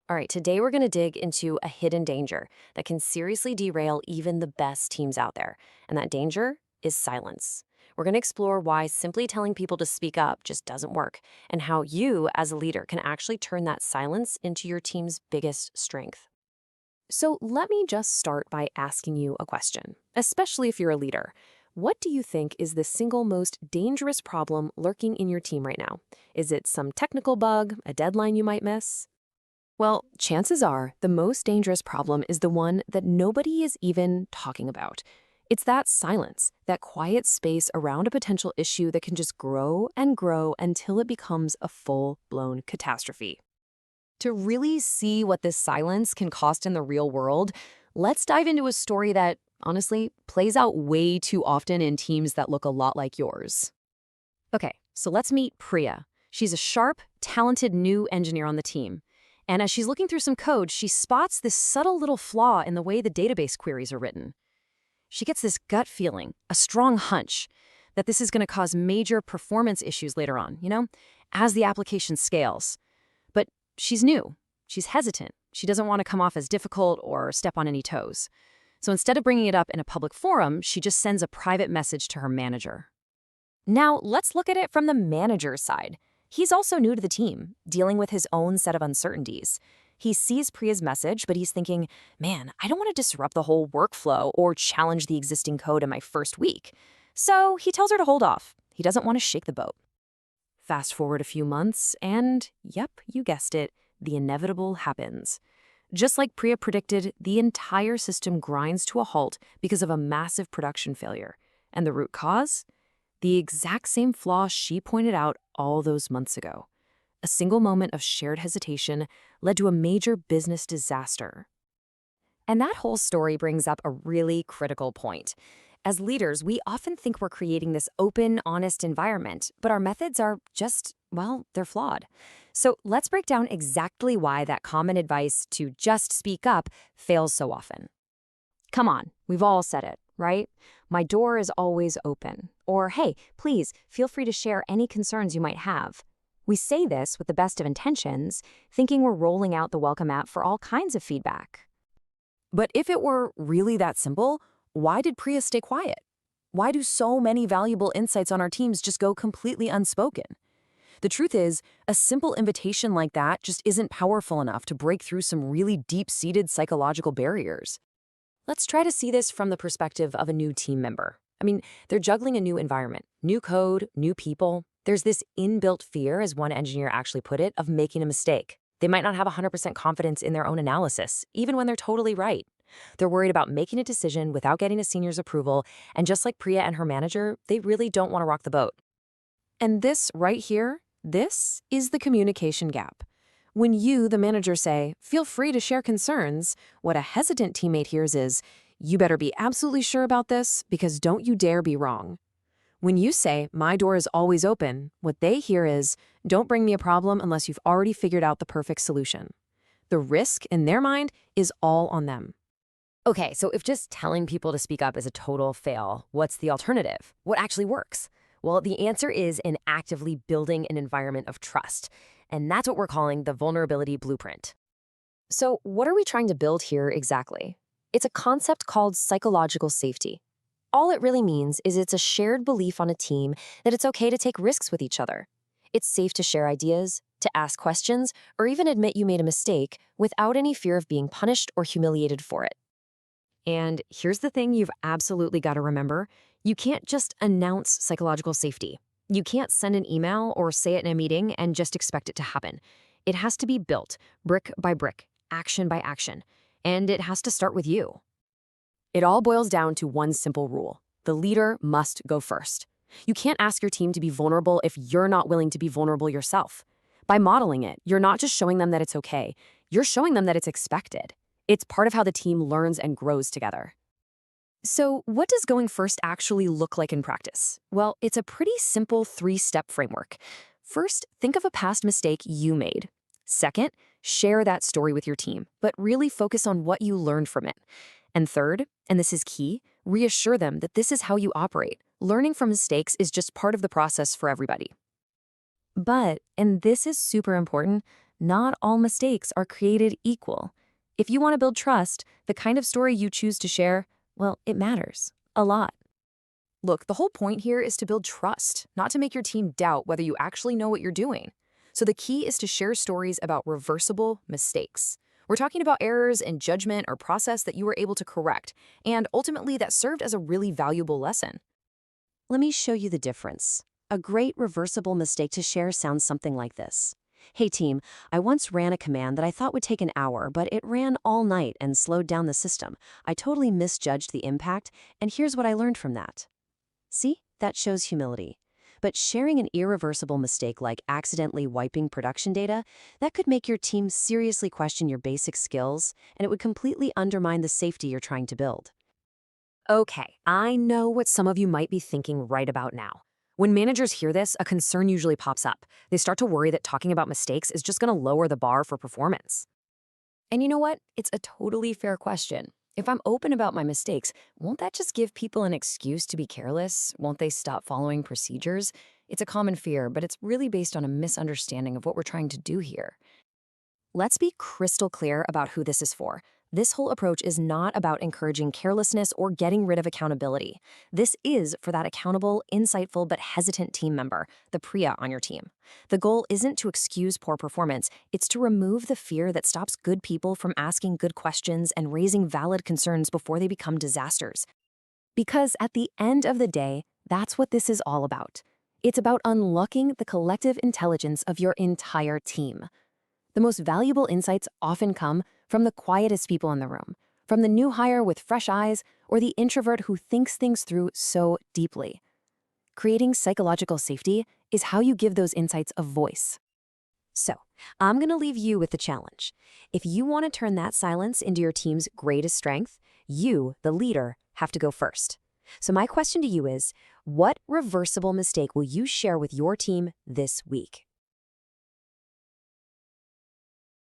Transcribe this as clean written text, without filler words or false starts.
All right, today we're going to dig into a hidden danger that can seriously derail even the best teams out there. And that danger is silence. We're going to explore why simply telling people to speak up just doesn't work, and how you, as a leader, can actually turn that silence into your team's biggest strength. So let me just start by asking you a question, especially if you're a leader. What do you think is the single most dangerous problem lurking in your team right now? Is it some technical bug, a deadline you might miss? Well, chances are the most dangerous problem is the one that nobody is even talking about. It's that silence, that quiet space around a potential issue that can just grow and grow until it becomes a full-blown catastrophe. To really see what this silence can cost in the real world, let's dive into a story that, honestly, plays out way too often in teams that look a lot like yours. Okay, so let's meet Priya. She's a sharp, talented new engineer on the team. And as she's looking through some code, she spots this subtle little flaw in the way the database queries are written. She gets this gut feeling, a strong hunch, that this is going to cause major performance issues later on, as the application scales. But she's new. She's hesitant. She doesn't want to come off as difficult or step on any toes. So instead of bringing it up in a public forum, she just sends a private message to her manager. Now, let's look at it from the manager's side. He's also new to the team, dealing with his own set of uncertainties. He sees Priya's message, but he's thinking, man, I don't want to disrupt the whole workflow or challenge the existing code in my first week. So he tells her to hold off. He doesn't want to shake the boat. Fast forward a few months, and yep, you guessed it, the inevitable happens. Just like Priya predicted, the entire system grinds to a halt because of a massive production failure. And the root cause? The exact same flaw she pointed out all those months ago. A single moment of shared hesitation led to a major business disaster. And that whole story brings up a really critical point. As leaders, we often think we're creating this open, honest environment, but our methods are just, well, they're flawed. So let's break down exactly why that common advice to just speak up fails so often. Come on, we've all said it, right? My door is always open. Or, hey, please, feel free to share any concerns you might have. We say this with the best of intentions, thinking we're rolling out the welcome app for all kinds of feedback. But if it were really that simple, why did Priya stay quiet? Why do so many valuable insights on our teams just go completely unspoken? The truth is, a simple invitation like that just isn't powerful enough to break through some really deep-seated psychological barriers. Let's try to see this from the perspective of a new team member. They're juggling a new environment, new code, new people. There's this inbuilt fear, as one engineer actually put it, of making a mistake. They might not have 100% confidence in their own analysis, even when they're totally right. They're worried about making a decision without getting a senior's approval, and just like Priya and her manager, they really don't want to rock the boat. And this right here, this is the communication gap. When you, the manager, say, feel free to share concerns, what a hesitant teammate hears is, you better be absolutely sure about this because don't you dare be wrong. When you say, my door is always open, what they hear is, don't bring me a problem unless you've already figured out the perfect solution. The risk, in their mind, is all on them. Okay, so if just telling people to speak up is a total fail, what's the alternative? What actually works? Well, the answer is in actively building an environment of trust. And that's what we're calling the vulnerability blueprint. So what are we trying to build here exactly? It's a concept called psychological safety. All it really means is it's a shared belief on a team that it's okay to take risks with each other. It's safe to share ideas, to ask questions, or even admit you made a mistake without any fear of being punished or humiliated for it. And here's the thing you've absolutely got to remember. You can't just announce psychological safety. You can't send an email or say it in a meeting and just expect it to happen. It has to be built, brick by brick, action by action. And it has to start with you. It all boils down to one simple rule. The leader must go first. You can't ask your team to be vulnerable if you're not willing to be vulnerable yourself. By modeling it, you're not just showing them that it's okay. You're showing them that it's expected. It's part of how the team learns and grows together. So what does going first actually look like in practice? Well, it's a pretty simple 3-step framework. First, think of a past mistake you made. Second, share that story with your team, but really focus on what you learned from it. And third, and this is key, reassure them that this is how you operate. Learning from mistakes is just part of the process for everybody. But, and this is super important, not all mistakes are created equal. If you want to build trust, the kind of story you choose to share, well, it matters a lot. Look, the whole point here is to build trust, not to make your team doubt whether you actually know what you're doing. So the key is to share stories about reversible mistakes. We're talking about errors in judgment or process that you were able to correct, and ultimately that served as a really valuable lesson. Let me show you the difference. A great reversible mistake to share sounds something like this. Hey team, I once ran a command that I thought would take an hour, but it ran all night and slowed down the system. I totally misjudged the impact, and here's what I learned from that. See, that shows humility. But sharing an irreversible mistake like accidentally wiping production data, that could make your team seriously question your basic skills, and it would completely undermine the safety you're trying to build. Okay, I know what some of you might be thinking right about now. When managers hear this, a concern usually pops up. They start to worry that talking about mistakes is just going to lower the bar for performance. And you know what? It's a totally fair question. If I'm open about my mistakes, won't that just give people an excuse to be careless? Won't they stop following procedures? It's a common fear, but it's really based on a misunderstanding of what we're trying to do here. Let's be crystal clear about who this is for. This whole approach is not about encouraging carelessness or getting rid of accountability. This is for that accountable, insightful, but hesitant team member, the Priya on your team. The goal isn't to excuse poor performance, it's to remove the fear that stops good people from asking good questions and raising valid concerns before they become disasters. Because at the end of the day, that's what this is all about. It's about unlocking the collective intelligence of your entire team. The most valuable insights often come from the quietest people in the room, from the new hire with fresh eyes, or the introvert who thinks things through so deeply. Creating psychological safety is how you give those insights a voice. So, I'm going to leave you with the challenge. If you want to turn that silence into your team's greatest strength, you, the leader, have to go first. So my question to you is, what reversible mistake will you share with your team this week?